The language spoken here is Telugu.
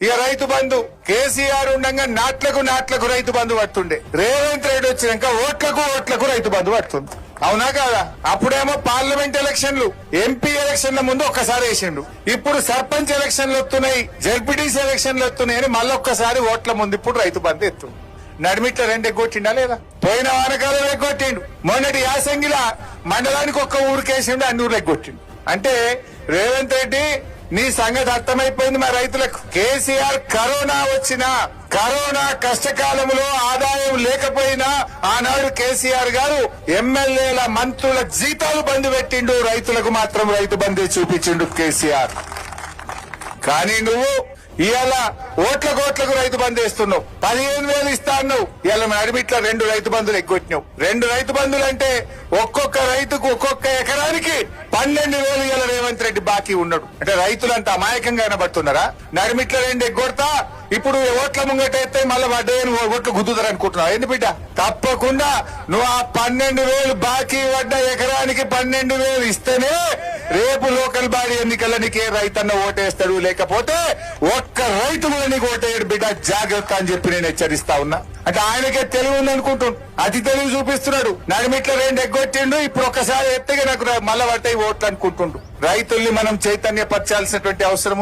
ఇక రైతు బంధు కేసీఆర్ ఉండగా నాట్లకు రైతు బంధు పడుతుండే. రేవంత్ రెడ్డి వచ్చినాక ఓట్లకు రైతు బంధు పడుతుంది. అవునా కాదా? అప్పుడేమో పార్లమెంట్ ఎలక్షన్లు, ఎంపీ ఎలక్షన్ల ముందు ఒక్కసారి వేసిండు. ఇప్పుడు సర్పంచ్ ఎలక్షన్లు వస్తున్నాయి, జడ్పీటీసీ ఎలక్షన్లు వస్తున్నాయి అని మళ్ళొక్కసారి ఓట్ల ముందు ఇప్పుడు రైతు బంధు ఎత్తుండు. నడిమిట్ల రెండు ఎగ్గొట్టిండా లేదా? పోయిన వానకాలం ఎగ్గొట్టిండు. మొన్నటి యాసంగిలా మండలానికి ఒక్క ఊరికేసిండు, అన్ని ఊర్లు ఎగ్గొట్టిండు. అంటే రేవంత్ రెడ్డి నీ సంగతి అర్థమైపోయింది మా రైతులకు. కేసీఆర్ కరోనా కష్టకాలంలో ఆదాయం లేకపోయినా ఆనాడు కేసీఆర్ గారు ఎమ్మెల్యేల మంత్రుల జీతాలు బంద్ పెట్టిండు, రైతులకు మాత్రం రైతు బంధు చూపించిండు కేసీఆర్. కానీ నువ్వు ఇవాళ ఓట్లకు రైతు బంధు వేస్తున్నావు. 15,000 ఇస్తా అన్నావు, ఇవాళ అడిమిట్ల 2 రైతు బంధులు ఎగ్గొట్టినావు. 2 రైతు బంధులు అంటే ఒక్కొక్క రైతుకు ఒక్కొక్క ఎకరానికి 12,000 ఇవాళ రేవంత్ రెడ్డి బాకీ ఉన్నాడు. అంటే రైతులంతా అమాయకంగా కనబడుతున్నారా? నడిమిట్ల 2 ఎగ్గొడతా, ఇప్పుడు ఓట్ల ముంగట అయితే మళ్ళీ వడ్డేని ఓట్లు గుద్దుతారు అనుకుంటున్నావు. ఏంది బిడ్డ? తప్పకుండా నువ్వు ఆ 12,000 బాకీ పడ్డ ఎకరానికి 12,000 ఇస్తేనే రేపు లోకల్ బాడీ ఎన్నికల్లో నీకే రైతన్న ఓటేస్తాడు, లేకపోతే ఒక్క రైతు కూడా నీకు ఓటేయడు బిడ్డ, జాగ్రత్త అని చెప్పి నేను హెచ్చరిస్తా ఉన్నా. అంటే ఆయనకే తెలివి ఉంది అనుకుంటుండు, అతి తెలివి చూపిస్తున్నాడు. నడిమిట్ల 2 ఎగ్గొట్టిండు, ఇప్పుడు ఒక్కసారి ఎత్తగా నాకు మళ్ళా పట్టాయి ఓట్లు అనుకుంటుండు. రైతుల్ని మనం చైతన్యపరచాల్సినటువంటి అవసరం